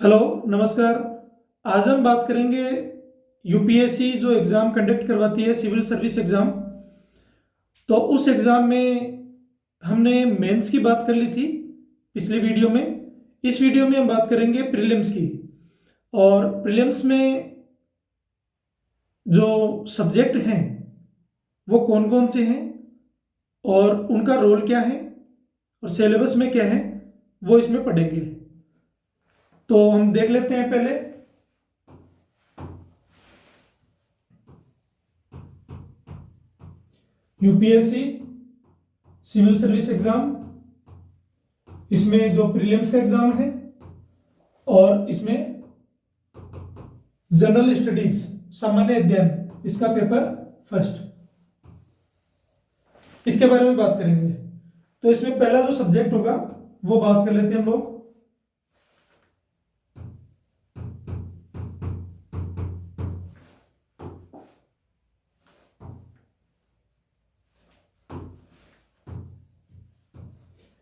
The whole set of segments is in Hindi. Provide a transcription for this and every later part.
हेलो, नमस्कार। आज हम बात करेंगे यूपीएससी जो एग्ज़ाम कंडक्ट करवाती है, सिविल सर्विस एग्ज़ाम। तो उस एग्ज़ाम में हमने मेंस की बात कर ली थी पिछली वीडियो में। इस वीडियो में हम बात करेंगे प्रीलिम्स की। और प्रीलिम्स में जो सब्जेक्ट हैं वो कौन कौन से हैं और उनका रोल क्या है और सिलेबस में क्या है, वो इसमें पढ़ेंगे। तो हम देख लेते हैं पहले। यूपीएससी सिविल सर्विस एग्जाम, इसमें जो प्रीलिम्स का एग्जाम है और इसमें जनरल स्टडीज सामान्य अध्ययन, इसका पेपर फर्स्ट, इसके बारे में बात करेंगे। तो इसमें पहला जो सब्जेक्ट होगा वो बात कर लेते हैं हम लोग।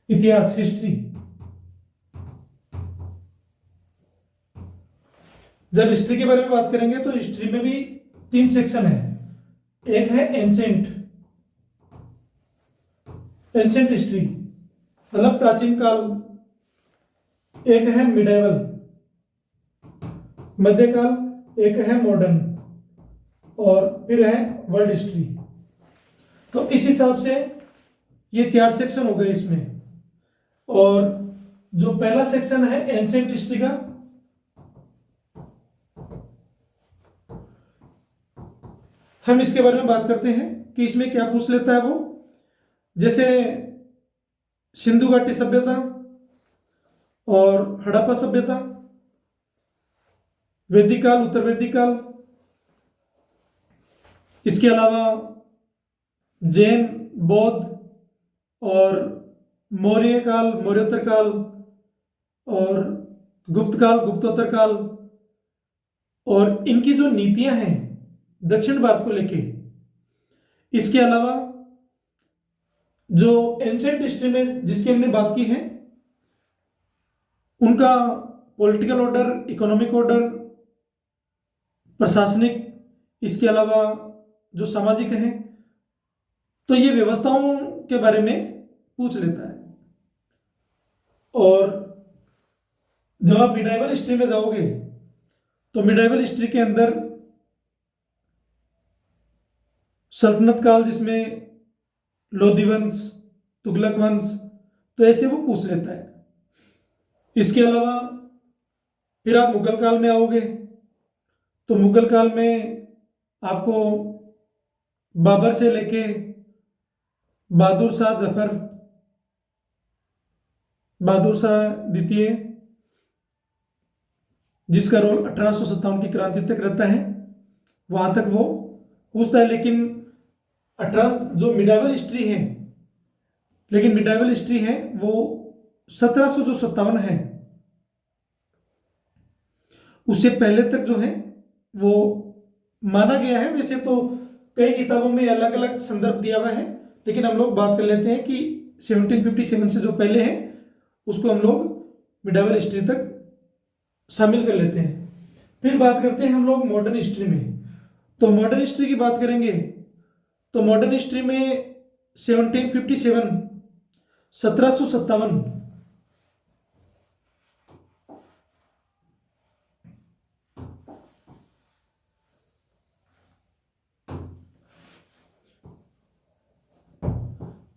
इतिहास, हिस्ट्री। जब हिस्ट्री के बारे में बात करेंगे तो हिस्ट्री में भी तीन सेक्शन है। एक है एंसेंट, एंसेंट हिस्ट्री मतलब प्राचीन काल। एक है मिडाइवल, मध्यकाल। एक है मॉडर्न और फिर है वर्ल्ड हिस्ट्री। तो इस हिसाब से ये चार सेक्शन हो गए इसमें। और जो पहला सेक्शन है एंसेंट हिस्ट्री का, हम इसके बारे में बात करते हैं कि इसमें क्या पूछ लेता है वो। जैसे सिंधु घाटी सभ्यता और हड़प्पा सभ्यता, वैदिक काल, उत्तर वैदिक काल। इसके अलावा जैन, बौद्ध और मौर्य काल, मौर्योत्तर काल और गुप्त काल, गुप्तोत्तर काल। और इनकी जो नीतियां हैं दक्षिण भारत को लेके। इसके अलावा जो एंशिएंट हिस्ट्री में जिसकी हमने बात की है, उनका पॉलिटिकल ऑर्डर, इकोनॉमिक ऑर्डर, प्रशासनिक, इसके अलावा जो सामाजिक है, तो ये व्यवस्थाओं के बारे में पूछ लेता है। और जब आप मिडाइवल हिस्ट्री में जाओगे तो मिडाइवल हिस्ट्री के अंदर सल्तनत काल, जिसमें लोधी वंश, तुगलक वंश, तो ऐसे वो पूछ लेता है। इसके अलावा फिर आप मुगल काल में आओगे तो मुगल काल में आपको बाबर से लेके बहादुर शाह जफर, बहादुर शाह द्वितीय, जिसका रोल 1857 की क्रांति तक रहता है, वहां तक वो पूछता है। लेकिन 18 जो मिडाइवल हिस्ट्री है, लेकिन मिडाइवल हिस्ट्री है वो 1757 है, उससे पहले तक जो है वो माना गया है। वैसे तो कई किताबों में अलग अलग संदर्भ दिया हुआ है, लेकिन हम लोग बात कर लेते हैं कि 1757 से जो पहले है उसको हम लोग मिडाइवल हिस्ट्री तक शामिल कर लेते हैं। फिर बात करते हैं हम लोग मॉडर्न हिस्ट्री में। तो मॉडर्न हिस्ट्री की बात करेंगे तो मॉडर्न हिस्ट्री में 1757, 1757,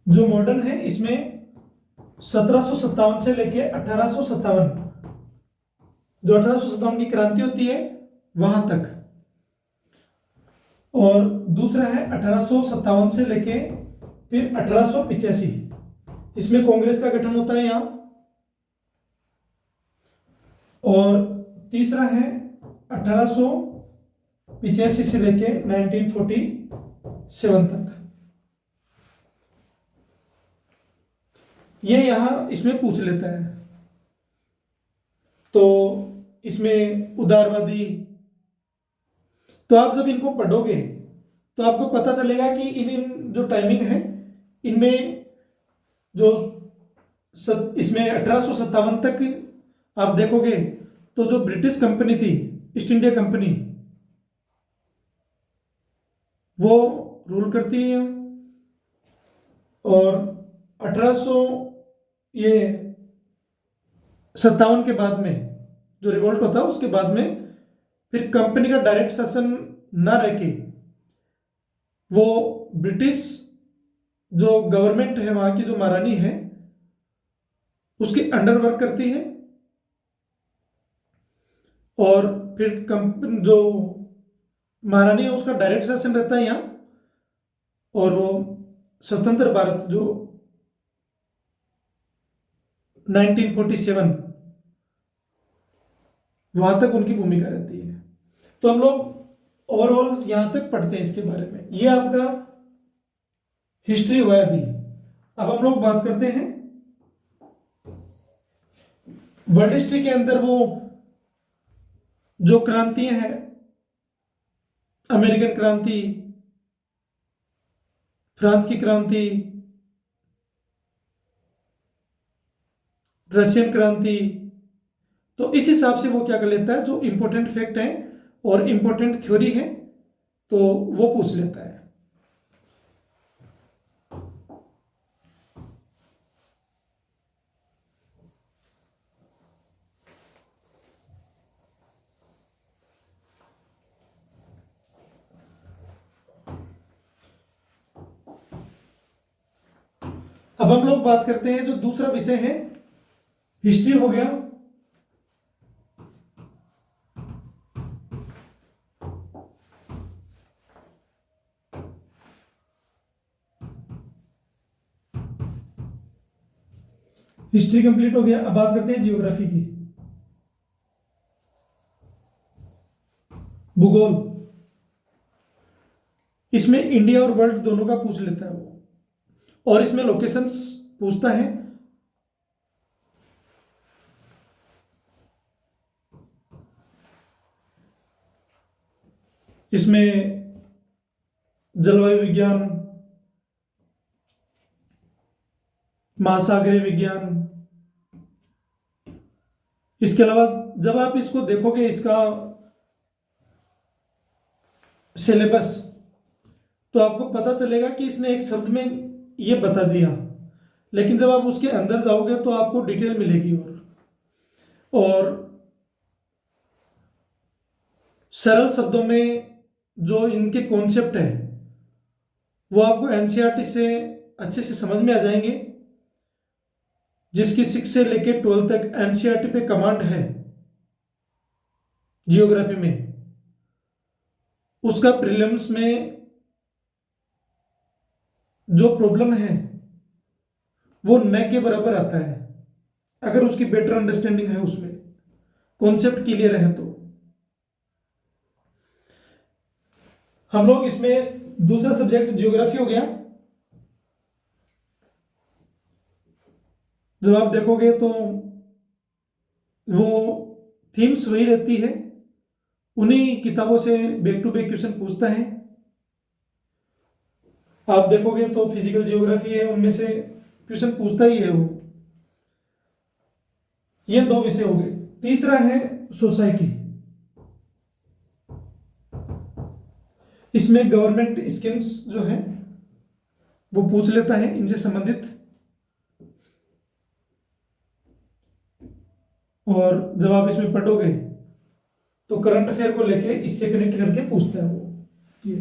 जो मॉडर्न है इसमें 1757 से लेके 1857, जो 1857 की क्रांति होती है वहां तक। और दूसरा है 1857 से लेके फिर 1885, इसमें कांग्रेस का गठन होता है यहां। और तीसरा है 1885 से लेके 1947 तक। ये यहां इसमें पूछ लेता है। तो इसमें उदारवादी, तो आप जब इनको पढ़ोगे तो आपको पता चलेगा कि इन जो टाइमिंग है इनमें जो इसमें 1857 तक आप देखोगे तो जो ब्रिटिश कंपनी थी, ईस्ट इंडिया कंपनी, वो रूल करती है। और 1800 ये 57 के बाद में जो रिवोल्ट होता है, उसके बाद में फिर कंपनी का डायरेक्ट शासन न रह के वो ब्रिटिश जो गवर्नमेंट है, वहां की जो महारानी है, उसके अंडर वर्क करती है। और फिर कंपनी जो महारानी है उसका डायरेक्ट शासन रहता है यहाँ। और वो स्वतंत्र भारत जो 1947, वहां तक उनकी भूमिका रहती है। तो हम लोग ओवरऑल यहां तक पढ़ते हैं इसके बारे में। ये आपका हिस्ट्री हुआ है अभी। अब हम लोग बात करते हैं वर्ल्ड हिस्ट्री के अंदर वो जो क्रांतियां हैं, अमेरिकन क्रांति, फ्रांस की क्रांति, रशियन क्रांति, तो इस हिसाब से वो क्या कर लेता है, जो इंपॉर्टेंट फैक्ट है और इंपॉर्टेंट थ्योरी है तो वो पूछ लेता है। अब हम लोग बात करते हैं जो दूसरा विषय है, हिस्ट्री हो गया। हिस्ट्री कंप्लीट हो गया। अब बात करते हैं जियोग्राफी की, भूगोल। इसमें इंडिया और वर्ल्ड दोनों का पूछ लेता है वो, और इसमें लोकेशंस पूछता है। इसमें जलवायु विज्ञान, महासागरीय विज्ञान, इसके अलावा जब आप इसको देखोगे इसका सिलेबस, तो आपको पता चलेगा कि इसने एक शब्द में ये बता दिया, लेकिन जब आप उसके अंदर जाओगे तो आपको डिटेल मिलेगी। और सरल शब्दों में जो इनके कॉन्सेप्ट है वो आपको एनसीईआरटी से अच्छे से समझ में आ जाएंगे। जिसकी 6 से लेके 12 तक एनसीईआरटी पे कमांड है जियोग्राफी में, उसका प्रीलिम्स में जो प्रॉब्लम है वो न के बराबर आता है, अगर उसकी बेटर अंडरस्टैंडिंग है, उसमें कॉन्सेप्ट क्लियर है। तो हम लोग इसमें दूसरा सब्जेक्ट जियोग्राफी हो गया। जब आप देखोगे तो वो थीम्स वही रहती है, उन्हीं किताबों से बैक टू बैक क्वेश्चन पूछता है। आप देखोगे तो फिजिकल जियोग्राफी है, उनमें से क्वेश्चन पूछता ही है वो। ये दो विषय हो गए। तीसरा है सोसाइटी। इसमें गवर्नमेंट स्कीम्स जो है वो पूछ लेता है, इनसे संबंधित। और जब आप इसमें पढ़ोगे तो करंट अफेयर को लेके इससे कनेक्ट करके पूछता है वो। ये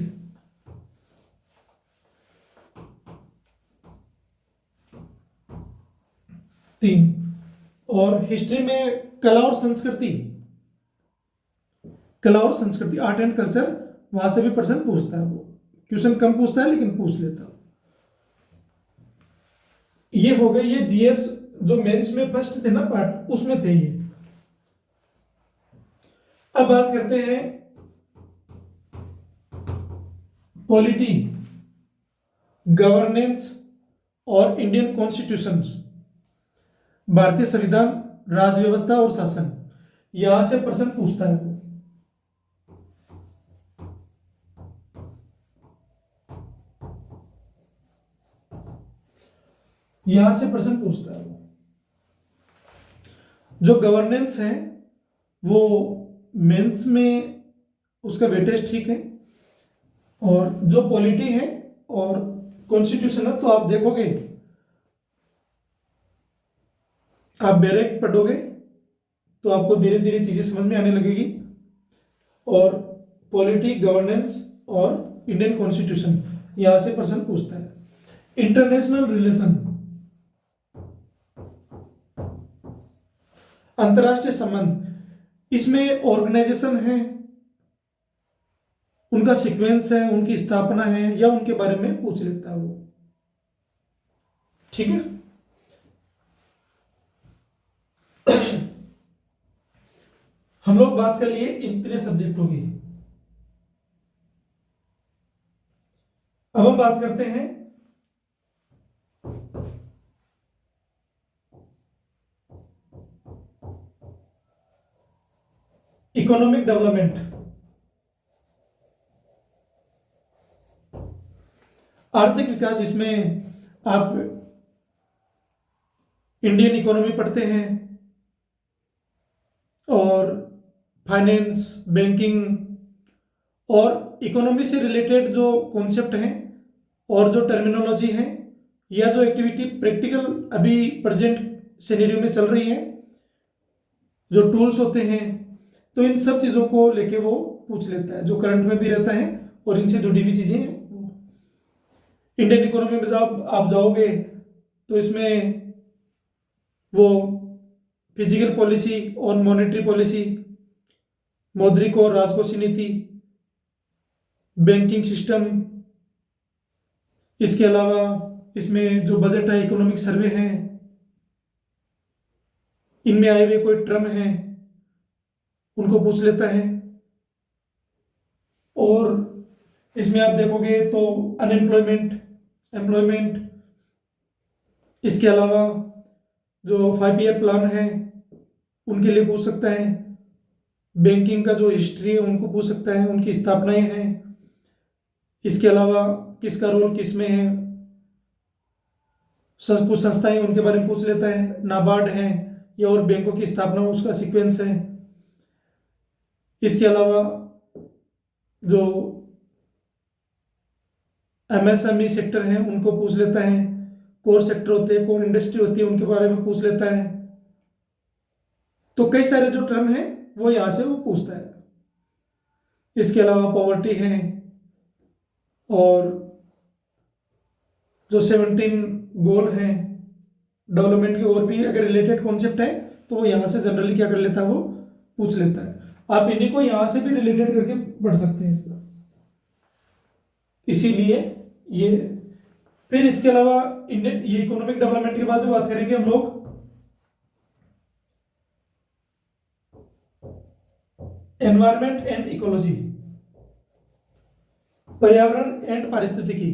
3। और हिस्ट्री में कला और संस्कृति, कला और संस्कृति, आर्ट एंड कल्चर, वहां से भी प्रश्न पूछता है वो। क्वेश्चन कम पूछता है लेकिन पूछ लेता है। ये हो गए ये जीएस जो मेंस में फर्स्ट थे ना पार्ट, उसमें थे ये। अब बात करते हैं पॉलिटी, गवर्नेंस और इंडियन कॉन्स्टिट्यूशंस, भारतीय संविधान, राज व्यवस्था और शासन। यहां से प्रश्न पूछता है वो। यहां से प्रश्न पूछता है वो। जो गवर्नेंस है वो मेंस में उसका वेटेज ठीक है। और जो पॉलिटी है और कॉन्स्टिट्यूशन है, तो आप देखोगे, आप बैरेक पढ़ोगे तो आपको धीरे धीरे चीजें समझ में आने लगेगी। और पॉलिटी, गवर्नेंस और इंडियन कॉन्स्टिट्यूशन, यहां से प्रश्न पूछता है। इंटरनेशनल रिलेशन, अंतरराष्ट्रीय संबंध, इसमें ऑर्गेनाइजेशन है, उनका सीक्वेंस है, उनकी स्थापना है, या उनके बारे में पूछ लेता है वो। ठीक है। हम लोग बात कर लिए इतने सब्जेक्टों की। अब हम बात करते हैं इकोनॉमिक डेवलपमेंट, आर्थिक विकास, जिसमें आप इंडियन इकोनॉमी पढ़ते हैं और फाइनेंस, बैंकिंग और इकोनॉमी से रिलेटेड जो कॉन्सेप्ट हैं और जो टर्मिनोलॉजी है, या जो एक्टिविटी प्रैक्टिकल अभी प्रेजेंट सिनेरियो में चल रही है, जो टूल्स होते हैं, तो इन सब चीज़ों को लेके वो पूछ लेता है, जो करंट में भी रहता है और इनसे जुड़ी हुई चीज़ें हैं। इंडियन इकोनॉमी में जब आप जाओगे तो इसमें वो फिजिकल पॉलिसी और मॉनेटरी पॉलिसी, मौद्रिक और राजकोषीय नीति, बैंकिंग सिस्टम, इसके अलावा इसमें जो बजट है, इकोनॉमिक सर्वे है, इनमें आए हुए कोई टर्म है उनको पूछ लेता है। और इसमें आप देखोगे तो अनएम्प्लॉयमेंट, एम्प्लॉयमेंट, इसके अलावा जो 5 ईयर प्लान है उनके लिए पूछ सकता है। बैंकिंग का जो हिस्ट्री है उनको पूछ सकता है, उनकी स्थापनाएं हैं। इसके अलावा किसका रोल किस में है, कुछ संस्थाएं उनके बारे में पूछ लेता है, नाबार्ड है या और बैंकों की स्थापना, उसका सीक्वेंस है। इसके अलावा जो एमएसएमई सेक्टर है उनको पूछ लेता है, कोर सेक्टर होते हैं, कोर इंडस्ट्री होती है, उनके बारे में पूछ लेता है। तो कई सारे जो टर्म है वो यहां से वो पूछता है। इसके अलावा पॉवर्टी है और जो 17 गोल हैं डेवलपमेंट के, और भी अगर रिलेटेड कॉन्सेप्ट है तो वो यहाँ से जनरली क्या कर लेता है, वो पूछ लेता है। आप इन्हीं को यहाँ से भी रिलेटेड करके पढ़ सकते हैं इसका, इसीलिए ये। फिर इसके अलावा इंडियन ये इकोनॉमिक डेवलपमेंट के बाद में बात करेंगे हम लोग एनवायरमेंट एंड इकोलॉजी, पर्यावरण एंड पारिस्थितिकी,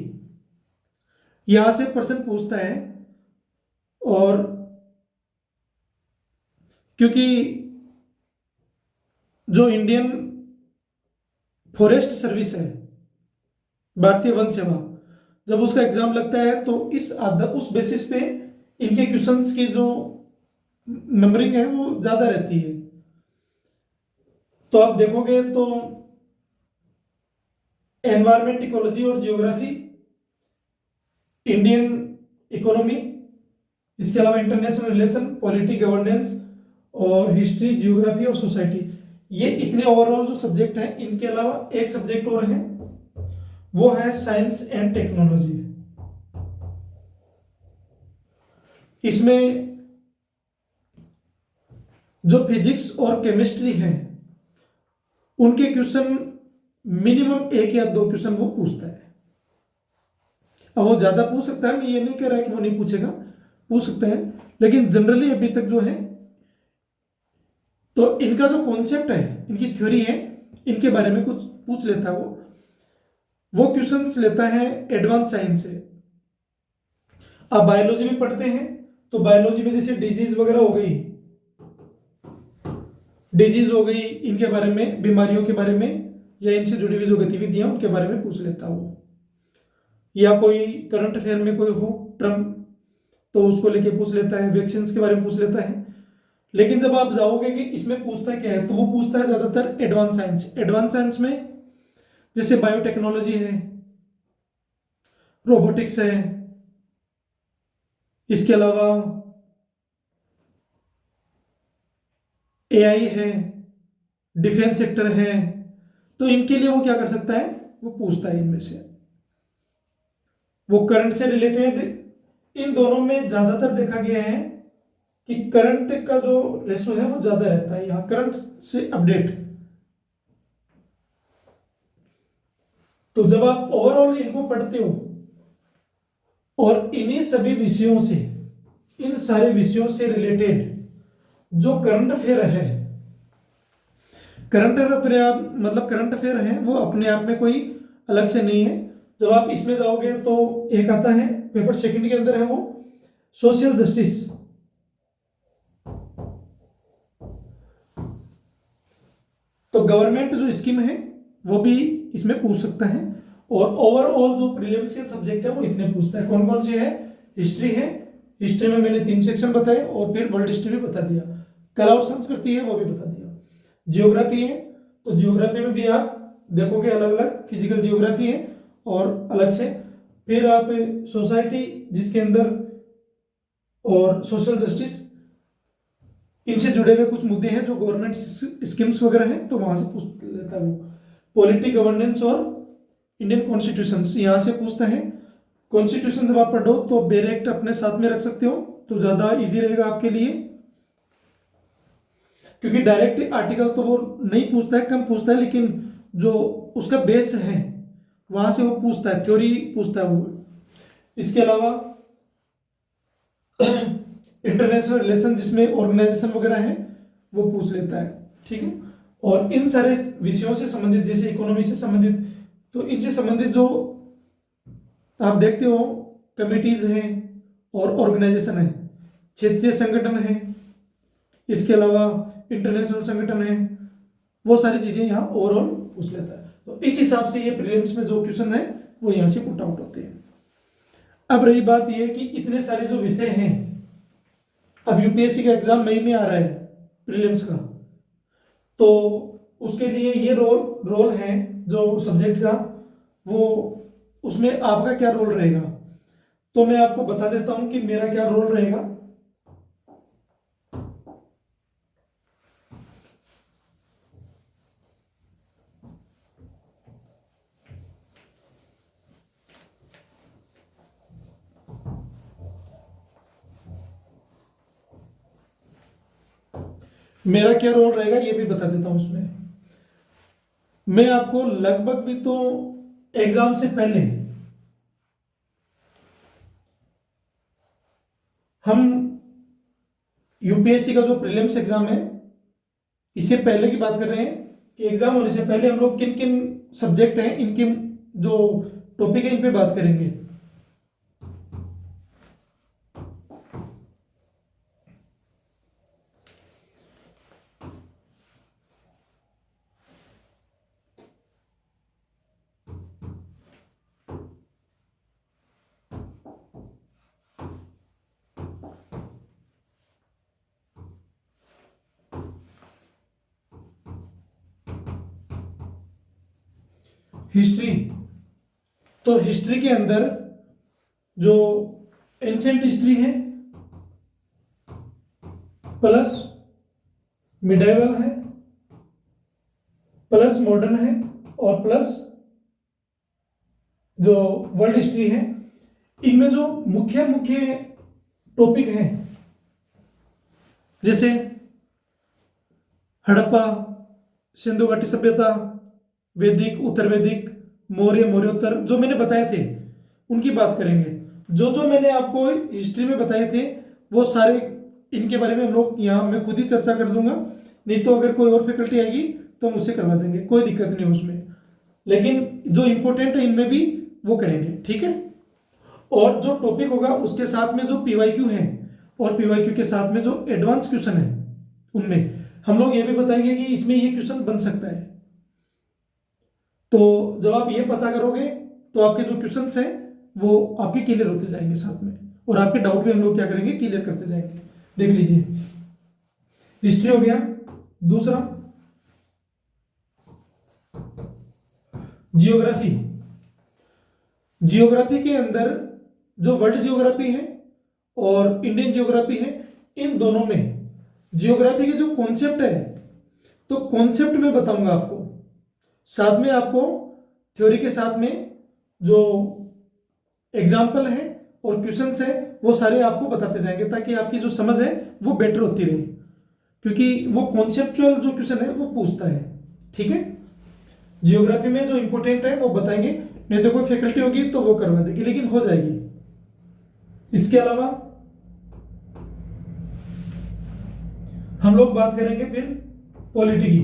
यहां से प्रश्न पूछता है। और क्योंकि जो इंडियन फॉरेस्ट सर्विस है, भारतीय वन सेवा, जब उसका एग्जाम लगता है तो उस बेसिस पे इनके क्वेश्चंस की जो नंबरिंग है वो ज्यादा रहती है। तो आप देखोगे तो एनवायरमेंट, इकोलॉजी और जियोग्राफी, इंडियन इकोनॉमी, इसके अलावा इंटरनेशनल रिलेशन, पॉलिटी, गवर्नेंस और हिस्ट्री, जियोग्राफी और सोसाइटी, ये इतने ओवरऑल जो सब्जेक्ट हैं। इनके अलावा एक सब्जेक्ट और है, वो है साइंस एंड टेक्नोलॉजी। इसमें जो फिजिक्स और केमिस्ट्री है उनके क्वेश्चन मिनिमम 1 या 2 क्वेश्चन वो पूछता है। अब वो ज्यादा पूछ सकता है, मैं ये नहीं कह रहा कि वो नहीं पूछेगा, पूछ सकते हैं, लेकिन जनरली अभी तक जो है तो इनका जो कॉन्सेप्ट है, इनकी थ्योरी है, इनके बारे में कुछ पूछ लेता है वो क्वेश्चंस लेता है एडवांस साइंस से। अब बायोलॉजी में पढ़ते हैं तो बायोलॉजी में जैसे डिजीज वगैरह हो गई, इनके बारे में, बीमारियों के बारे में, या इनसे जुड़ी हुई जो गतिविधियां उनके बारे में पूछ लेता वो। या कोई करंट अफेयर में कोई हो टर्म तो उसको लेके पूछ लेता है, वैक्सीन के बारे में पूछ लेता है। लेकिन जब आप जाओगे कि इसमें पूछता क्या है, तो वो पूछता है ज़्यादातर एडवांस साइंस। एडवांस साइंस में जैसे बायोटेक्नोलॉजी है, रोबोटिक्स है, इसके अलावा एआई है, डिफेंस सेक्टर है, तो इनके लिए वो क्या कर सकता है, वो पूछता है इनमें से। वो करंट से रिलेटेड इन दोनों में ज्यादातर देखा गया है कि करंट का जो रेशो है वो ज्यादा रहता है यहाँ, करंट से अपडेट। तो जब आप ओवरऑल इनको पढ़ते हो और इन्हीं सभी विषयों से, इन सारे विषयों से रिलेटेड जो करंट अफेयर है, करंट अफेयर मतलब करंट अफेयर है वो अपने आप में कोई अलग से नहीं है। जब आप इसमें जाओगे तो एक आता है पेपर सेकंड के अंदर है वो सोशल जस्टिस। तो गवर्नमेंट जो स्कीम है वो भी इसमें पूछ सकता है। और ओवरऑल जो प्रीलिम्स के सब्जेक्ट है वो इतने पूछता है। कौन कौन से है, हिस्ट्री है, हिस्ट्री में मैंने 3 सेक्शन बताए और फिर वर्ल्ड हिस्ट्री भी बता दिया, कला और संस्कृति है वो भी बता दिया, जियोग्राफी है, तो जियोग्राफी में भी आप देखोगे अलग अलग, फिजिकल जियोग्राफी है और अलग से, फिर आप सोसाइटी जिसके अंदर और सोशल जस्टिस, इनसे जुड़े हुए कुछ मुद्दे हैं जो गवर्नमेंट स्कीम्स वगैरह हैं तो वहां से पूछ लेता है वो। पॉलिटी, गवर्नेंस और इंडियन कॉन्स्टिट्यूशन यहाँ से पूछता है। कॉन्स्टिट्यूशन जब आप पढ़ो तो डायरेक्ट अपने साथ में रख सकते हो तो ज़्यादा इजी रहेगा आपके लिए, क्योंकि डायरेक्ट आर्टिकल तो वो नहीं पूछता है, कम पूछता है, लेकिन जो उसका बेस है वहां से वो पूछता है, थ्योरी पूछता है वो। इसके अलावा इंटरनेशनल रिलेशन जिसमें ऑर्गेनाइजेशन वगैरह है वो पूछ लेता है, ठीक है। और इन सारे विषयों से संबंधित, जैसे इकोनॉमी से संबंधित, तो इनसे संबंधित जो आप देखते हो कमिटीज हैं और ऑर्गेनाइजेशन है, क्षेत्रीय संगठन है, इसके अलावा इंटरनेशनल संगठन है, वो सारी चीजें यहाँ ओवरऑल पूछ लेता है। तो इस हिसाब से ये प्रीलिम्स में जो क्वेश्चन है वो यहाँ से पुट आउट होते हैं। अब रही बात ये कि इतने सारे जो विषय हैं, अब यूपीएससी का एग्जाम मई में आ रहा है प्रीलिम्स का, तो उसके लिए ये रोल है जो सब्जेक्ट का, वो उसमें आपका क्या रोल रहेगा, तो मैं आपको बता देता हूं कि मेरा क्या रोल रहेगा। मेरा क्या रोल रहेगा ये भी बता देता हूं इसमें। मैं आपको लगभग भी तो एग्जाम से पहले हम यूपीएससी का जो प्रीलिम्स एग्जाम है, इससे पहले की बात कर रहे हैं कि एग्जाम होने से पहले हम लोग किन किन सब्जेक्ट हैं, इनके जो टॉपिक है इन पे बात करेंगे। हिस्ट्री, तो हिस्ट्री के अंदर जो एंशिएंट हिस्ट्री है प्लस मिडाइवल है प्लस मॉडर्न है और प्लस जो वर्ल्ड हिस्ट्री है, इनमें जो मुख्य मुख्य टॉपिक हैं जैसे हड़प्पा, सिंधु घाटी सभ्यता, वैदिक, उत्तर वैदिक, मौर्य, मौर्योत्तर, जो मैंने बताए थे उनकी बात करेंगे। जो जो मैंने आपको हिस्ट्री में बताए थे वो सारे, इनके बारे में हम लोग यहाँ मैं खुद ही चर्चा कर दूंगा, नहीं तो अगर कोई और फैकल्टी आएगी तो मुझसे करवा देंगे, कोई दिक्कत नहीं उसमें, लेकिन जो इंपॉर्टेंट है इनमें भी वो करेंगे, ठीक है। और जो टॉपिक होगा उसके साथ में जो पीवाईक्यू है और पीवाईक्यू के साथ में जो एडवांस क्वेश्चन है उनमें हम लोग ये भी बताएंगे कि इसमें ये क्वेश्चन बन सकता है। तो जब आप ये पता करोगे तो आपके जो क्वेश्चंस हैं वो आपके क्लियर होते जाएंगे साथ में, और आपके डाउट भी हम लोग क्या करेंगे, क्लियर करते जाएंगे। देख लीजिए, हिस्ट्री हो गया। दूसरा जियोग्राफी। जियोग्राफी के अंदर जो वर्ल्ड जियोग्राफी है और इंडियन जियोग्राफी है, इन दोनों में जियोग्राफी के जो कॉन्सेप्ट है, तो कॉन्सेप्ट में बताऊंगा आपको, साथ में आपको थ्योरी के साथ में जो एग्जाम्पल है और क्वेश्चंस है वो सारे आपको बताते जाएंगे, ताकि आपकी जो समझ है वो बेटर होती रहे, क्योंकि वो कॉन्सेप्चुअल जो क्वेश्चन है वो पूछता है। ठीक है, जियोग्राफी में जो इंपॉर्टेंट है वो बताएंगे, नहीं तो कोई फैकल्टी होगी तो वो करवा देगी, लेकिन हो जाएगी। इसके अलावा हम लोग बात करेंगे फिर पॉलिटी की।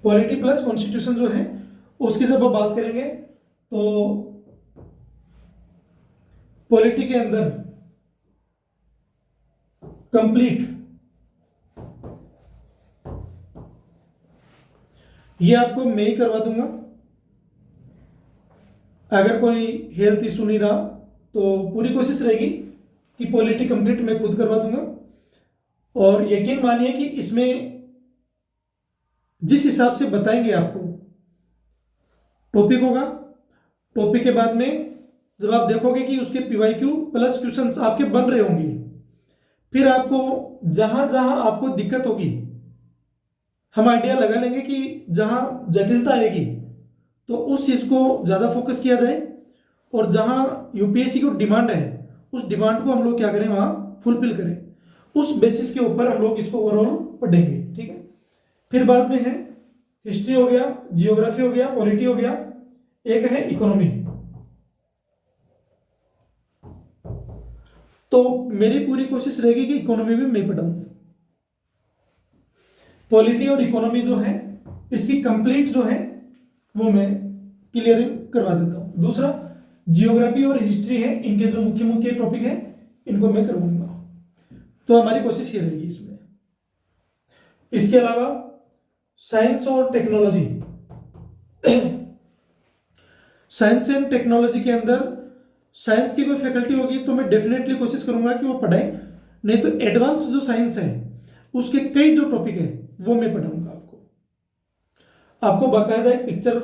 पॉलिटी प्लस कॉन्स्टिट्यूशन जो है उसकी जब हम बात करेंगे, तो पॉलिटी के अंदर कंप्लीट, ये आपको मैं ही करवा दूंगा। अगर कोई हेल्थ इशू नहीं रहा तो पूरी कोशिश रहेगी कि पॉलिटी कंप्लीट मैं खुद करवा दूंगा। और यकीन मानिए कि इसमें जिस हिसाब से बताएंगे आपको, टॉपिक होगा, टॉपिक के बाद में जब आप देखोगे कि उसके पीवाईक्यू प्लस क्वेश्चंस आपके बन रहे होंगे, फिर आपको जहां जहां आपको दिक्कत होगी, हम आइडिया लगा लेंगे कि जहां जटिलता आएगी तो उस चीज को ज्यादा फोकस किया जाए, और जहां यूपीएससी को डिमांड है उस डिमांड को हम लोग क्या करें, वहां फुलफिल करें। उस बेसिस के ऊपर हम लोग इसको ओवरऑल पढ़ेंगे। ठीक है, फिर बाद में है हिस्ट्री हो गया, जियोग्राफी हो गया, पॉलिटी हो गया, एक है इकोनॉमी। तो मेरी पूरी कोशिश रहेगी कि इकोनॉमी में मैं पढ़ाऊं। पॉलिटी और इकोनॉमी जो है इसकी कंप्लीट जो है वो मैं क्लियरिंग करवा देता हूं। दूसरा जियोग्राफी और हिस्ट्री है, इनके जो मुख्य मुख्य टॉपिक है इनको मैं करवाऊंगा। तो हमारी कोशिश ये रहेगी इसमें। इसके अलावा साइंस और टेक्नोलॉजी। साइंस एंड टेक्नोलॉजी के अंदर साइंस की कोई फैकल्टी होगी तो मैं डेफिनेटली कोशिश करूंगा कि वो पढ़ाए, नहीं तो एडवांस जो साइंस है उसके कई जो टॉपिक है वो मैं पढ़ाऊंगा। आपको बाकायदा एक पिक्चर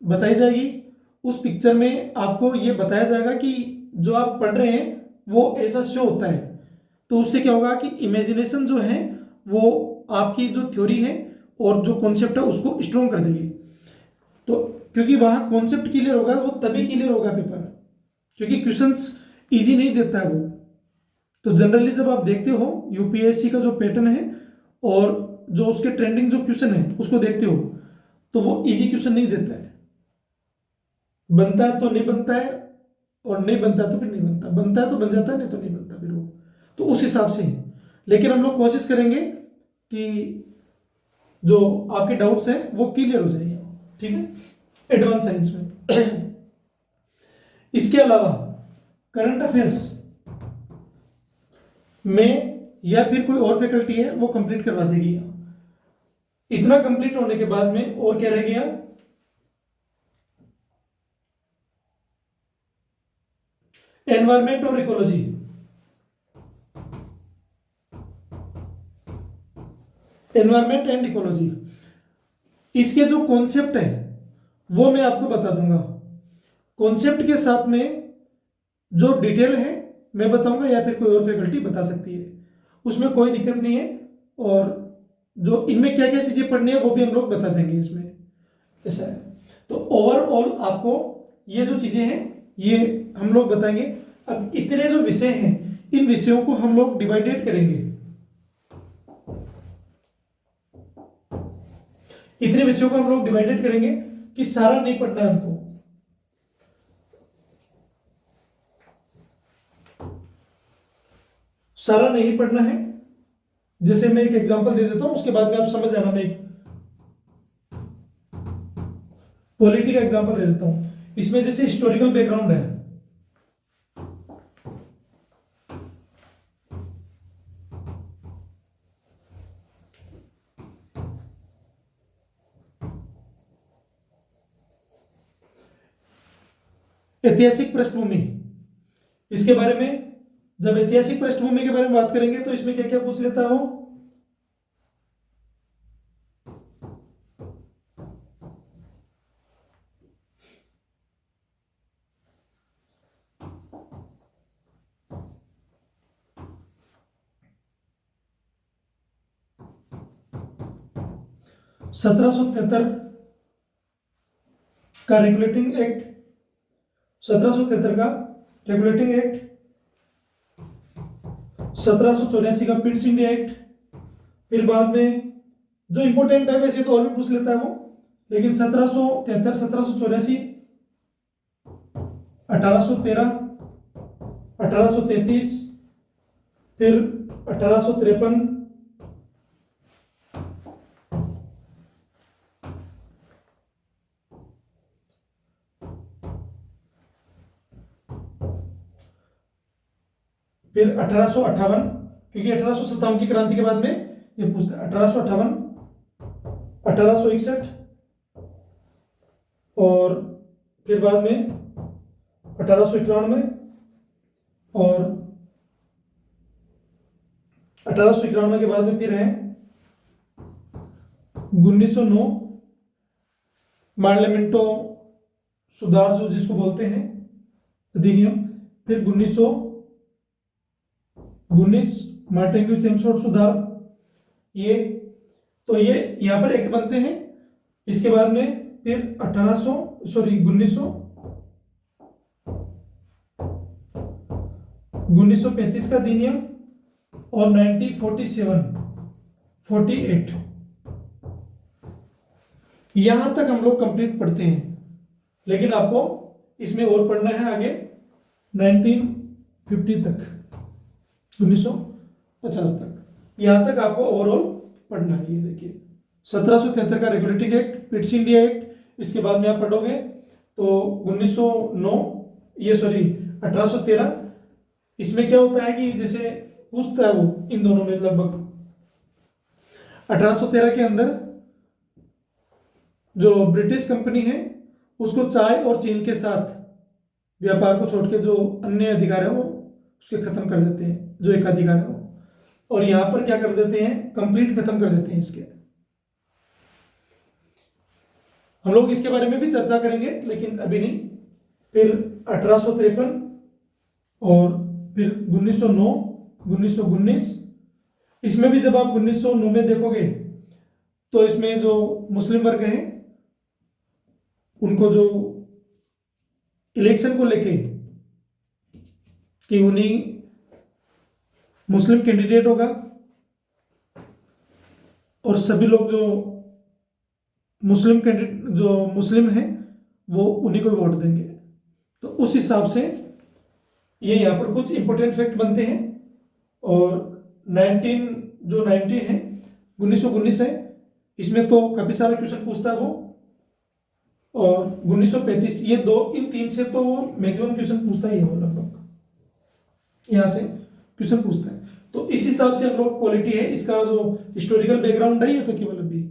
बताई जाएगी, उस पिक्चर में आपको ये बताया जाएगा कि जो आप पढ़ रहे हैं वो ऐसा शो होता है। तो उससे क्या होगा कि इमेजिनेशन जो है वो आपकी जो थ्योरी है और जो कॉन्सेप्ट है उसको स्ट्रॉन्ग कर देगी। तो क्योंकि वहाँ कॉन्सेप्ट क्लियर होगा, वो तभी क्लियर होगा पेपर, क्योंकि क्वेश्चंस इजी नहीं देता है वो। तो जनरली जब आप देखते हो यूपीएससी का जो पैटर्न है और जो उसके ट्रेंडिंग जो क्वेश्चन है उसको देखते हो, तो वो इजी क्वेश्चन नहीं देता है। बनता है तो नहीं बनता है, और नहीं बनता है तो फिर नहीं बनता, बनता है तो बन जाता है, नहीं तो नहीं बनता फिर वो। तो उस हिसाब से ही, लेकिन हम लोग कोशिश करेंगे कि जो आपके डाउट्स हैं वो क्लियर हो जाएंगे। ठीक है, एडवांस साइंस में। इसके अलावा करंट अफेयर्स में या फिर कोई और फैकल्टी है वो कंप्लीट करवा देगी। इतना कंप्लीट होने के बाद में और क्या रह गया, एनवायरमेंट और इकोलॉजी। एनवायरमेंट एंड इकोलॉजी, इसके जो कॉन्सेप्ट है वो मैं आपको बता दूंगा। कॉन्सेप्ट के साथ में जो डिटेल है मैं बताऊंगा, या फिर कोई और फैकल्टी बता सकती है, उसमें कोई दिक्कत नहीं है। और जो इनमें क्या क्या चीजें पढ़नी है वो भी हम लोग बता देंगे इसमें, ऐसा है। तो ओवरऑल आपको ये जो चीजें हैं ये हम लोग बताएंगे। अब इतने जो विषय हैं इन विषयों को हम लोग डिवाइडेड करेंगे। इतने विषयों को हम लोग डिवाइडेड करेंगे कि सारा नहीं पढ़ना है हमको। सारा नहीं पढ़ना है। जैसे मैं एक एग्जांपल दे देता हूं, उसके बाद में आप समझ जाना। मैं एक पॉलिटी का एग्जांपल दे देता हूं। इसमें जैसे हिस्टोरिकल बैकग्राउंड है, ऐतिहासिक पृष्ठभूमि, इसके बारे में जब ऐतिहासिक पृष्ठभूमि के बारे में बात करेंगे तो इसमें क्या क्या पूछ लेता है वो? सत्रह सौ तिहत्तर का रेगुलेटिंग एक्ट, 1773 का रेगुलेटिंग एक्ट, 1784 का पिट्स इंडिया एक्ट। फिर बाद में जो इंपॉर्टेंट है, वैसे तो और भी पूछ लेता है वो, लेकिन 1773, 1784, 1813, 1833, फिर 1853, फिर 1858, क्योंकि 1857 की क्रांति के बाद में ये पूछता है। 1858, 1861 और फिर बाद में 1891 और 1891 के बाद में फिर है 1909 पार्लियामेंटो सुधार, जो जिसको बोलते हैं अधिनियम। फिर 1919 मार्टिन चेम्सफोर्ड सुधार। ये तो ये यहाँ पर एक्ट बनते हैं। इसके बाद में फिर 1935 का अधिनियम और 1948 यहां तक हम लोग कंप्लीट पढ़ते हैं, लेकिन आपको इसमें और पढ़ना है आगे 1950 तक, 1950 तक, यहां तक आपको ओवरऑल पढ़ना है। ये देखिए 1773 का regulating act, Pitt's India act, इसके बाद में आप पढ़ोगे तो 1909 1813। इसमें क्या होता है कि जैसे पूछता है वो इन दोनों में लगभग 1813 के अंदर जो ब्रिटिश कंपनी है उसको चाय और चीन के साथ व्यापार को छोड़ के जो अन्य अधिकार है वो उसके खत्म कर देते हैं, जो एक अधिकार है वो, और यहां पर क्या कर देते हैं, कंप्लीट खत्म कर देते हैं इसके। हम लोग इसके बारे में भी चर्चा करेंगे लेकिन अभी नहीं। फिर 1853 और फिर 1909, 1919। इसमें भी जब आप 1909 में देखोगे तो इसमें जो मुस्लिम वर्ग हैं उनको जो इलेक्शन को लेके कि उन्हीं मुस्लिम कैंडिडेट होगा और सभी लोग जो मुस्लिम कैंडिडेट जो मुस्लिम हैं वो उन्हीं को वोट देंगे। तो उस हिसाब से ये यहाँ पर कुछ इंपॉर्टेंट फैक्ट बनते हैं। और 19 है 1919 है, इसमें तो काफी सारे क्वेश्चन पूछता है वो। और 1935 ये इन तीन से तो मैक्सिमम क्वेश्चन पूछता ही है वो, लगभग यहाँ से क्वेश्चन पूछता है। तो इस हिसाब से हम लोग पॉलिटी है, इसका जो हिस्टोरिकल बैकग्राउंड है ये तो केवल अभी।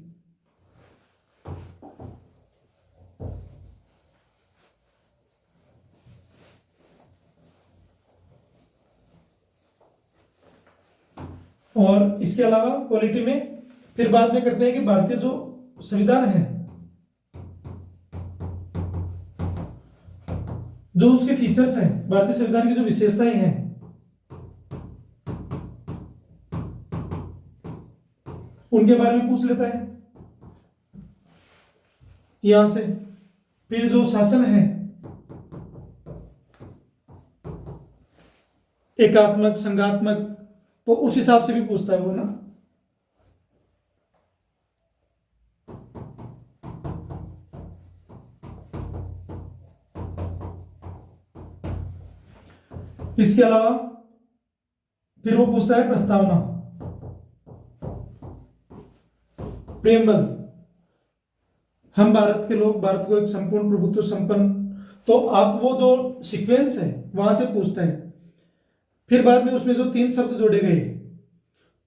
और इसके अलावा पॉलिटी में फिर बाद में करते हैं कि भारतीय जो संविधान है, जो उसके फीचर्स हैं, भारतीय संविधान की जो विशेषताएं हैं, उनके बारे में पूछ लेता है यहां से। फिर जो शासन है, एकात्मक, संघात्मक, तो उस हिसाब से भी पूछता है वो ना। इसके अलावा फिर वो पूछता है प्रस्तावना, प्रेमबल, हम भारत के लोग, भारत को एक संपूर्ण प्रभुत्व संपन्न। तो आप वो जो सीक्वेंस है वहां से पूछता है। फिर बाद में उसमें जो 3 शब्द जोड़े गए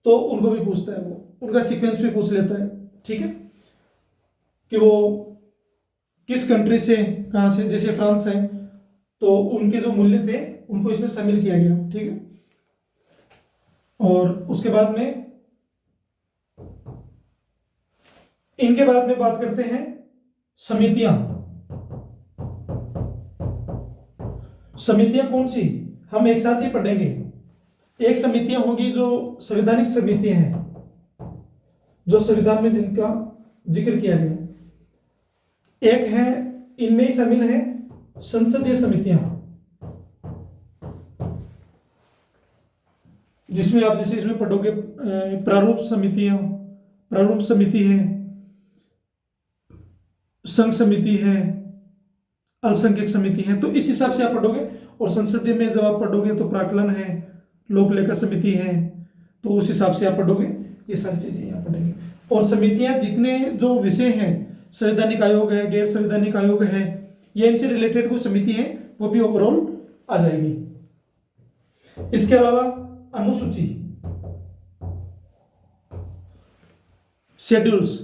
तो उनको भी पूछता है वो, उनका सीक्वेंस भी पूछ लेता है। ठीक है, कि वो किस कंट्री से, कहां से, जैसे फ्रांस है तो उनके जो मूल्य थे उनको इसमें शामिल किया गया। ठीक है, और उसके बाद में इनके बाद में बात करते हैं समितियां। समितियां कौन सी, हम एक साथ ही पढ़ेंगे। एक समितियां होगी जो संवैधानिक समितियां हैं, जो संविधान में जिनका जिक्र किया गया। एक है, इनमें ही शामिल है संसदीय समितियां, जिसमें आप जैसे इसमें पढ़ोगे प्रारूप समितियां, प्रारूप समिति है, संघ समिति है, अल्पसंख्यक समिति है, तो इस हिसाब से आप पढ़ोगे। और संसदीय में जब आप पढ़ोगे तो प्राक्कलन है, लोक लेखा समिति है, तो उस हिसाब से आप पढ़ोगे। ये सारी चीजें यहाँ पढ़ेंगे। और समितियां जितने जो विषय हैं, संवैधानिक आयोग है, गैर संवैधानिक आयोग है, ये इनसे रिलेटेड कोई समिति है वो भी ओवरऑल आ जाएगी। इसके अलावा अनुसूची, शेड्यूल्स,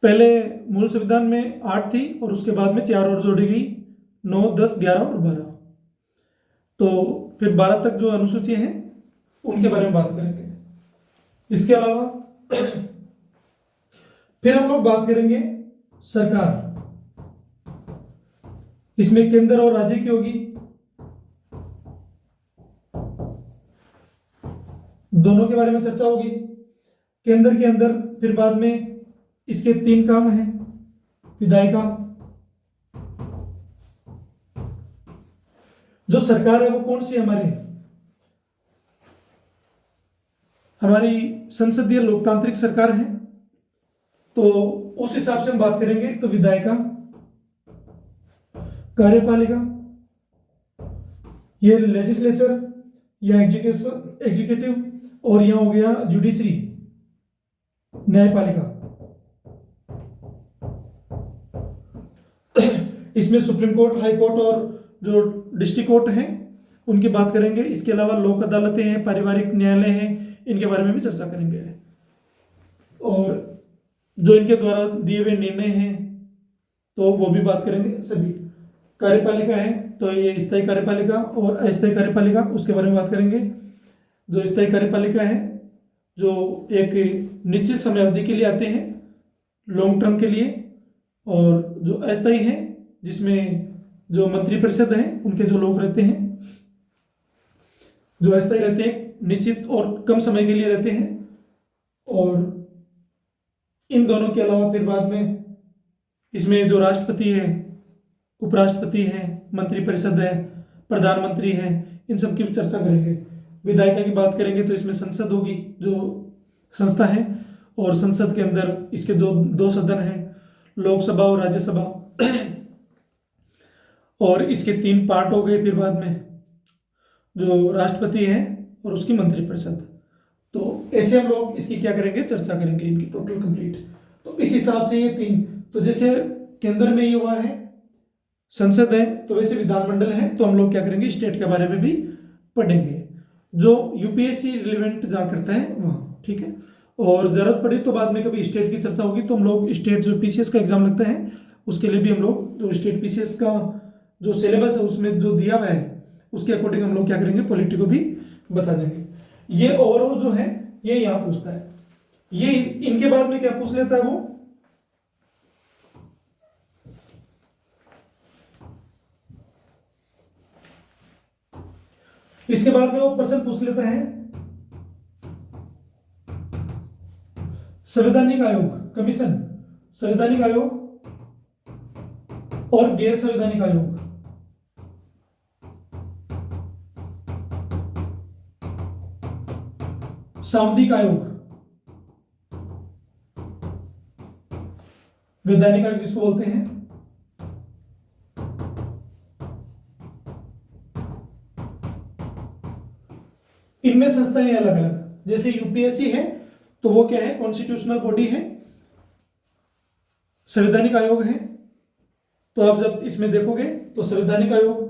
पहले मूल संविधान में 8 थी और उसके बाद में 4 और जोड़ी गई, 9, 10, 11 और 12। तो फिर 12 तक जो अनुसूची हैं उनके बारे में बात करेंगे। इसके अलावा फिर हम लोग बात करेंगे सरकार। इसमें केंद्र और राज्य की होगी, दोनों के बारे में चर्चा होगी। केंद्र के अंदर फिर बाद में इसके 3 काम हैं, विधायिका, जो सरकार है वो कौन सी है, हमारी संसदीय लोकतांत्रिक सरकार है, तो उस हिसाब से हम बात करेंगे। तो विधायिका, कार्यपालिका, ये लेजिस्लेचर या एग्जीक्यूटिव, और यहां हो गया जुडिशरी, न्यायपालिका। इसमें सुप्रीम कोर्ट, हाई कोर्ट और जो डिस्ट्रिक्ट कोर्ट हैं उनकी बात करेंगे। इसके अलावा लोक अदालतें हैं, पारिवारिक न्यायालय हैं, इनके बारे में भी चर्चा करेंगे। और जो इनके द्वारा दिए हुए निर्णय हैं तो वो भी बात करेंगे सभी। कार्यपालिका है तो ये स्थायी कार्यपालिका और अस्थायी कार्यपालिका, उसके बारे में बात करेंगे। जो स्थायी कार्यपालिका है जो एक निश्चित समय अवधि के लिए आते हैं, लॉन्ग टर्म के लिए, और जो अस्थायी है जिसमें जो मंत्रिपरिषद है उनके जो लोग रहते हैं, जो अस्थायी रहते हैं, निश्चित और कम समय के लिए रहते हैं। और इन दोनों के अलावा फिर बाद में इसमें जो राष्ट्रपति है, उपराष्ट्रपति है, मंत्रिपरिषद है, प्रधानमंत्री है, इन सब की भी चर्चा करेंगे। विधायिका की बात करेंगे तो इसमें संसद होगी जो संस्था है, और संसद के अंदर इसके दो सदन हैं, लोकसभा और राज्यसभा, और इसके 3 पार्ट हो गए। फिर बाद में जो राष्ट्रपति है और उसकी मंत्रिपरिषद। तो ऐसे हम लोग इसकी क्या करेंगे, चर्चा करेंगे, इनकी टोटल कंप्लीट। तो इस हिसाब से ये 3, तो जैसे केंद्र में ये हुआ है संसद है, तो वैसे विधानमंडल है, तो हम लोग क्या करेंगे, स्टेट के बारे में भी पढ़ेंगे, जो यूपीएससी रिलेवेंट जा करता है वहाँ, ठीक है। और जरूरत पड़ी तो बाद में कभी स्टेट की चर्चा होगी तो हम लोग स्टेट जो पीसीएस का एग्जाम लगता है उसके लिए भी हम लोग जो स्टेट पीसीएस का जो सिलेबस है उसमें जो दिया हुआ है उसके अकॉर्डिंग हम लोग क्या करेंगे, पॉलिटी को भी बता देंगे। ये ओवरऑल जो है ये यहाँ पूछता है। ये इनके बाद में क्या पूछ लेता है वो, इसके बाद में वो प्रश्न पूछ लेता है संवैधानिक आयोग, कमीशन, संवैधानिक आयोग और गैर संवैधानिक आयोग। सांविधिक आयोग, वैधानिक आयोग जिसको बोलते हैं, इनमें संस्थाएं अलग अलग। जैसे यूपीएससी है तो वो क्या है, कॉन्स्टिट्यूशनल बॉडी है। संवैधानिक आयोग है तो आप जब इसमें देखोगे तो संवैधानिक आयोग,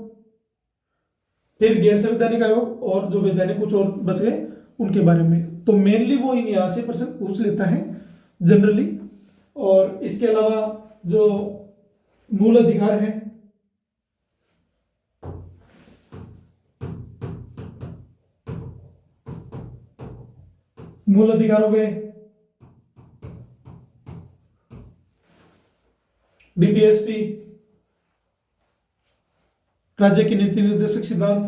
फिर गैर संवैधानिक आयोग, और जो वैधानिक कुछ और बच गए उनके बारे में। तो मेनली वो इन यहाँ से प्रश्न पूछ लेता है जनरली। और इसके अलावा जो मूल अधिकार है, मूल अधिकार हो गए, डीपीएसपी, राज्य के नीति निर्देशक सिद्धांत,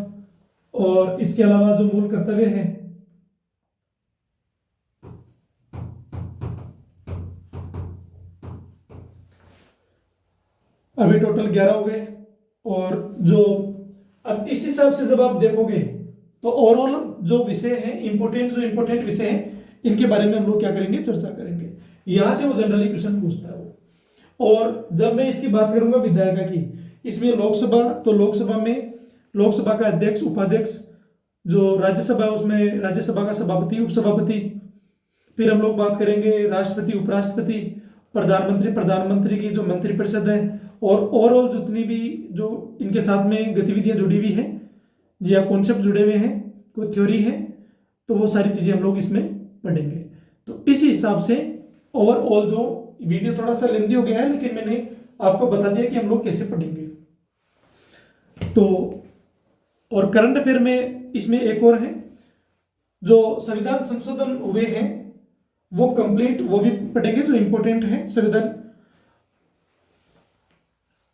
और इसके अलावा जो मूल कर्तव्य है, अभी टोटल 11 हो गए। और जो अब इस हिसाब से जब आप देखोगे तो ओवरऑल जो विषय है इंपॉर्टेंट विषय है, इनके बारे में हम लोग क्या करेंगे, चर्चा करेंगे। यहां से वो जनरली क्वेश्चन पूछता है वो। और जब मैं इसकी बात करूंगा विधायिका की, इसमें लोकसभा, तो लोकसभा में लोकसभा का अध्यक्ष, उपाध्यक्ष, जो राज्यसभा है उसमें राज्यसभा का सभापति, उपसभापति, फिर हम लोग बात करेंगे राष्ट्रपति, उपराष्ट्रपति, प्रधानमंत्री की जो मंत्रिपरिषद है, और ओवरऑल जितनी भी जो इनके साथ में गतिविधियां जुड़ी हुई हैं या कॉन्सेप्ट जुड़े हुए हैं, कोई थ्योरी है, तो वो सारी चीजें हम लोग इसमें पढ़ेंगे। तो इस हिसाब से ओवरऑल जो वीडियो थोड़ा सा लेंदी हो गया है, लेकिन मैंने आपको बता दिया कि हम लोग कैसे पढ़ेंगे। तो और करंट अफेयर में इसमें एक और है, जो संविधान संशोधन हुए हैं वो कंप्लीट, वो भी पढ़ेंगे जो इंपॉर्टेंट है संविधान,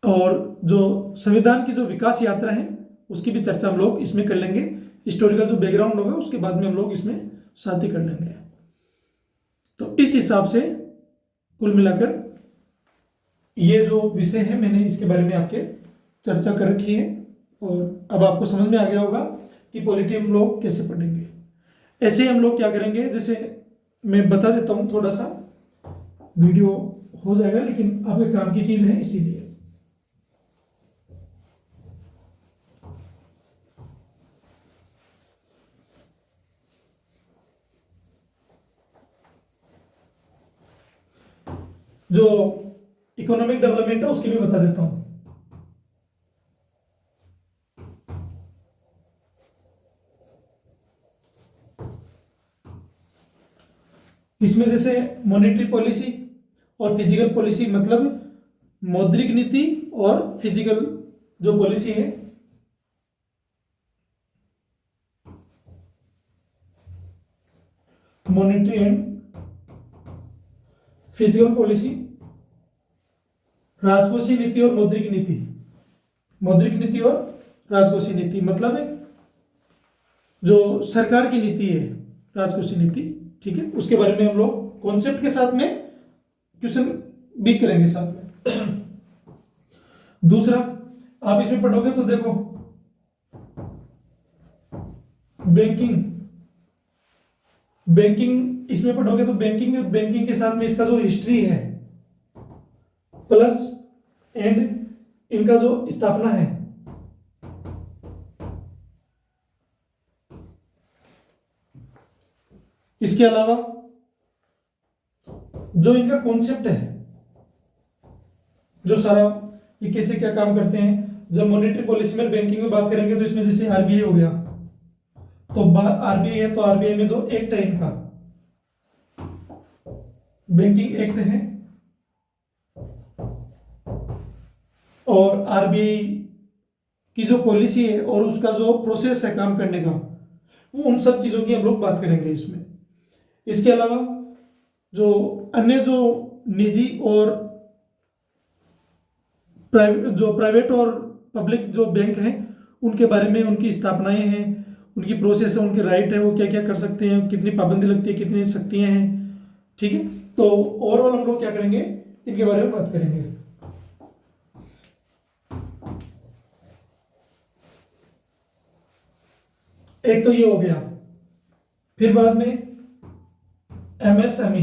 और जो संविधान की जो विकास यात्रा है उसकी भी चर्चा हम लोग इसमें कर लेंगे। हिस्टोरिकल जो बैकग्राउंड होगा उसके बाद में हम लोग इसमें साथ ही कर लेंगे। तो इस हिसाब से कुल मिलाकर ये जो विषय है मैंने इसके बारे में आपके चर्चा कर रखी है, और अब आपको समझ में आ गया होगा कि पॉलिटी हम लोग कैसे पढ़ेंगे। ऐसे ही हम लोग क्या करेंगे, जैसे मैं बता देता हूं, थोड़ा सा वीडियो हो जाएगा लेकिन आपके काम की चीज है इसीलिए। जो इकोनॉमिक डेवलपमेंट है उसकी भी बता देता हूं। इसमें जैसे मॉनेटरी पॉलिसी और फिजिकल पॉलिसी, मतलब मौद्रिक नीति और फिजिकल जो पॉलिसी है, मॉनेटरी एंड फिजिकल पॉलिसी, राजकोषीय नीति और मौद्रिक नीति, मौद्रिक नीति और राजकोषीय नीति, मतलब जो सरकार की नीति है राजकोषीय नीति, ठीक है, उसके बारे में हम लोग कॉन्सेप्ट के साथ में क्वेश्चन भी करेंगे साथ में। दूसरा आप इसमें पढ़ोगे तो देखो बैंकिंग इसमें पढ़ोगे तो बैंकिंग के साथ में इसका जो हिस्ट्री है प्लस एंड इनका जो स्थापना है, इसके अलावा जो इनका कॉन्सेप्ट है, जो सारा ये कैसे क्या काम करते हैं। जब मॉनेटरी पॉलिसी में बैंकिंग में बात करेंगे तो इसमें जैसे आरबीआई हो गया, तो आरबीआई है तो आरबीआई में जो एक्ट है इनका बैंकिंग एक्ट है, और आरबीआई की जो पॉलिसी है और उसका जो प्रोसेस है काम करने का, वो उन सब चीजों की हम लोग बात करेंगे इसमें। इसके अलावा जो अन्य जो निजी और प्राइवेट और पब्लिक जो बैंक हैं उनके बारे में, उनकी स्थापनाएं हैं, उनकी प्रोसेस है, उनके राइट है, वो क्या क्या कर सकते हैं, कितनी पाबंदी लगती है, कितनी शक्तियां हैं, ठीक है। तो ओवरऑल हम लोग क्या करेंगे, इनके बारे में बात करेंगे। एक तो ये हो गया, फिर बाद में एमएसएमई,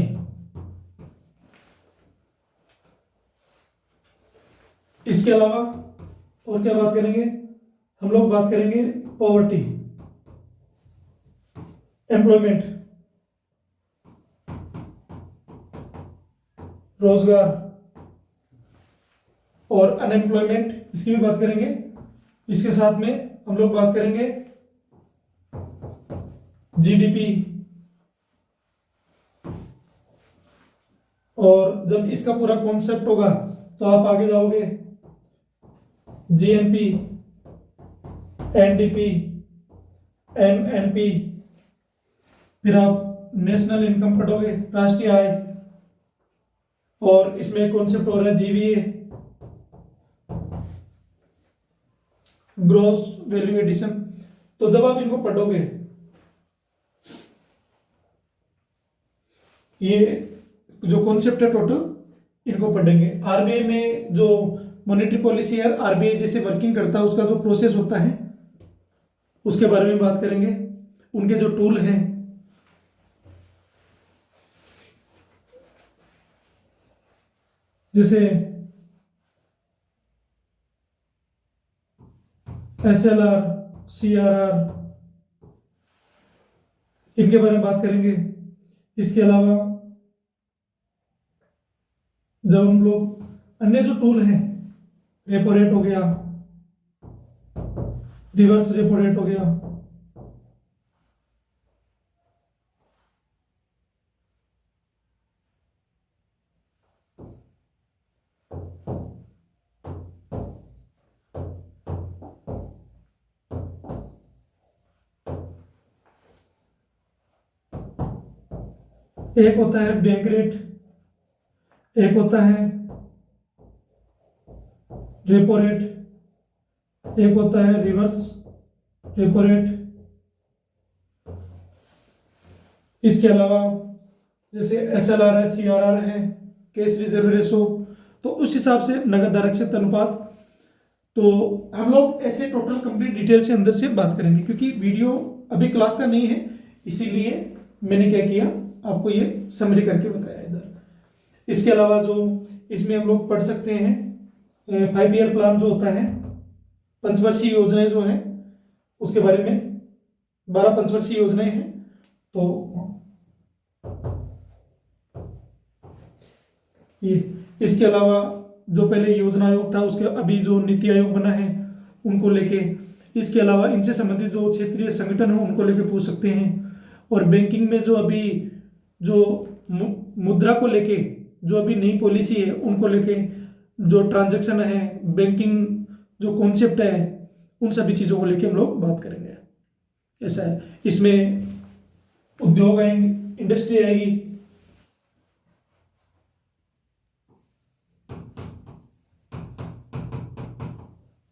इसके अलावा और क्या बात करेंगे, हम लोग बात करेंगे पॉवर्टी, एम्प्लॉयमेंट, रोजगार और अनएम्प्लॉयमेंट, इसकी भी बात करेंगे। इसके साथ में हम लोग बात करेंगे जीडीपी, और जब इसका पूरा कॉन्सेप्ट होगा तो आप आगे जाओगे जीएनपी, एनडीपी, एमएनपी, फिर आप नेशनल इनकम पढ़ोगे, राष्ट्रीय आय, और इसमें कॉन्सेप्ट हो रहा है जीवीए, ग्रॉस वैल्यू एडिशन। तो जब आप इनको पढ़ोगे, ये जो कॉन्सेप्ट है टोटल इनको पढ़ेंगे। आरबीआई में जो मॉनेटरी पॉलिसी है, आरबीआई जैसे वर्किंग करता है, उसका जो प्रोसेस होता है उसके बारे में बात करेंगे, उनके जो टूल हैं, जैसे एसएलआर, सीआरआर, इनके बारे में बात करेंगे। इसके अलावा जब हम लोग अन्य जो टूल हैं, रेपो रेट हो गया, रिवर्स रेपो रेट हो गया, एक होता है बैंक रेट, एक होता है रेपो रेट, एक होता है रिवर्स रेपो रेट। इसके अलावा जैसे एसएलआर है, सीआरआर है, कैश रिजर्व रेशो, तो उस हिसाब से नगद आरक्षित अनुपात। तो हम लोग ऐसे टोटल कंप्लीट डिटेल से अंदर से बात करेंगे, क्योंकि वीडियो अभी क्लास का नहीं है, इसीलिए मैंने क्या किया, आपको ये समरी करके बताया इधर। इसके अलावा जो इसमें हम लोग पढ़ सकते हैं 5 ईयर प्लान जो होता है, पंचवर्षीय योजनाएं जो है उसके बारे में, 12 पंचवर्षीय योजनाएं हैं। तो ये इसके अलावा जो पहले योजना आयोग था, उसके अभी जो नीति आयोग बना है उनको लेके, इसके अलावा इनसे संबंधित जो क्षेत्रीय संगठन है उनको लेके पूछ सकते हैं। और बैंकिंग में जो अभी जो मुद्रा को लेके जो अभी नई पॉलिसी है उनको लेके, जो ट्रांजैक्शन है, बैंकिंग जो कॉन्सेप्ट है, उन सभी चीज़ों को लेके हम लोग बात करेंगे। ऐसा है, इसमें उद्योग आएंगे, इंडस्ट्री आएगी,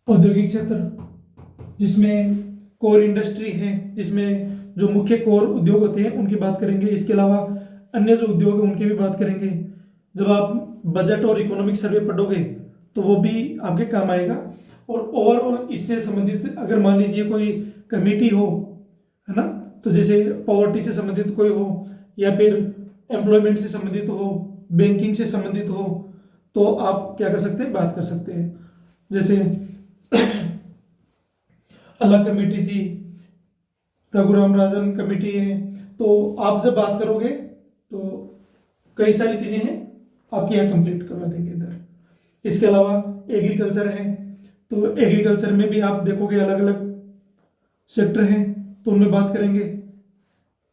औद्योगिक क्षेत्र जिसमें कोर इंडस्ट्री है, जिसमें जो मुख्य कोर उद्योग होते हैं उनकी बात करेंगे। इसके अलावा अन्य जो उद्योग है उनकी भी बात करेंगे। जब आप बजट और इकोनॉमिक सर्वे पढ़ोगे तो वो भी आपके काम आएगा। और ओवरऑल इससे संबंधित अगर मान लीजिए कोई कमेटी हो, है ना, तो जैसे पॉवर्टी से संबंधित कोई हो, या फिर एम्प्लॉयमेंट से संबंधित हो, बैंकिंग से संबंधित हो, तो आप क्या कर सकते हैं, बात कर सकते हैं। जैसे अलग कमेटी थी, रघुराम राजन कमेटी है, तो आप जब बात करोगे तो कई सारी चीज़ें हैं आपके यहाँ कंप्लीट करवा देंगे इधर। इसके अलावा एग्रीकल्चर है, तो एग्रीकल्चर में भी आप देखोगे अलग अलग सेक्टर हैं, तो उनमें बात करेंगे।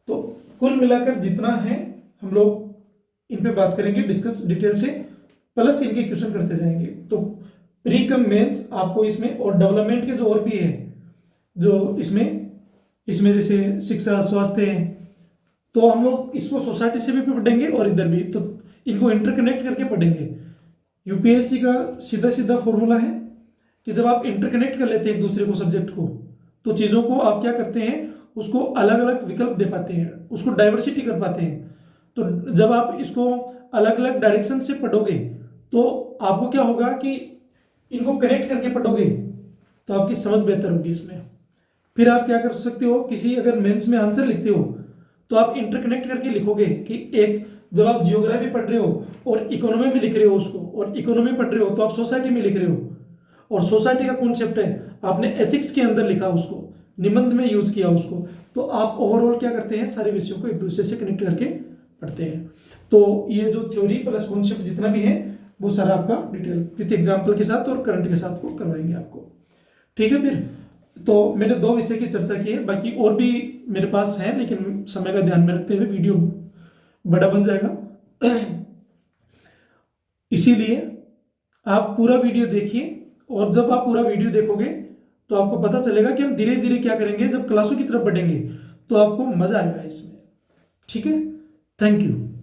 तो कुल मिलाकर जितना है हम लोग इन पे बात करेंगे, डिस्कस डिटेल से, प्लस इनके क्वेश्चन करते जाएंगे। तो प्री कम मेंस आपको इसमें, और डेवलपमेंट के जो और भी है जो इसमें जैसे शिक्षा, स्वास्थ्य है, तो हम लोग इसको सोसाइटी से भी पढ़ेंगे और इधर भी, तो इनको इंटरकनेक्ट करके पढ़ेंगे। यूपीएससी का सीधा सीधा फॉर्मूला है कि जब आप इंटरकनेक्ट कर लेते हैं एक दूसरे को, सब्जेक्ट को, तो चीज़ों को आप क्या करते हैं, उसको अलग अलग विकल्प दे पाते हैं, उसको डाइवर्सिटी कर पाते हैं। तो जब आप इसको अलग अलग डायरेक्शन से पढ़ोगे तो आपको क्या होगा कि इनको कनेक्ट करके पढ़ोगे तो आपकी समझ बेहतर होगी इसमें। फिर आप क्या कर सकते हो, किसी अगर मेंस में आंसर लिखते हो तो आप इंटरकनेक्ट करके लिखोगे कि एक, जब आप जियोग्राफी पढ़ रहे हो और इकोनॉमी में लिख रहे हो उसको, और इकोनॉमी पढ़ रहे हो तो आप सोसाइटी में लिख रहे हो, और सोसाइटी का कॉन्सेप्ट है आपने एथिक्स के अंदर लिखा उसको, निबंध में यूज किया उसको, तो आप ओवरऑल क्या करते हैं, सारे विषयों को एक दूसरे से कनेक्ट करके पढ़ते हैं। तो ये जो थ्योरी प्लस कॉन्सेप्ट जितना भी है वो सारा आपका डिटेल विथ एग्जाम्पल के साथ और करंट के साथ को करवाएंगे आपको। ठीक है, फिर तो मैंने 2 विषय की चर्चा की है, बाकी और भी मेरे पास है, लेकिन समय का ध्यान में रखते हुए वीडियो बड़ा बन जाएगा, इसीलिए आप पूरा वीडियो देखिए। और जब आप पूरा वीडियो देखोगे तो आपको पता चलेगा कि हम धीरे धीरे क्या करेंगे, जब क्लासों की तरफ बढ़ेंगे तो आपको मजा आएगा इसमें। ठीक है, थैंक यू।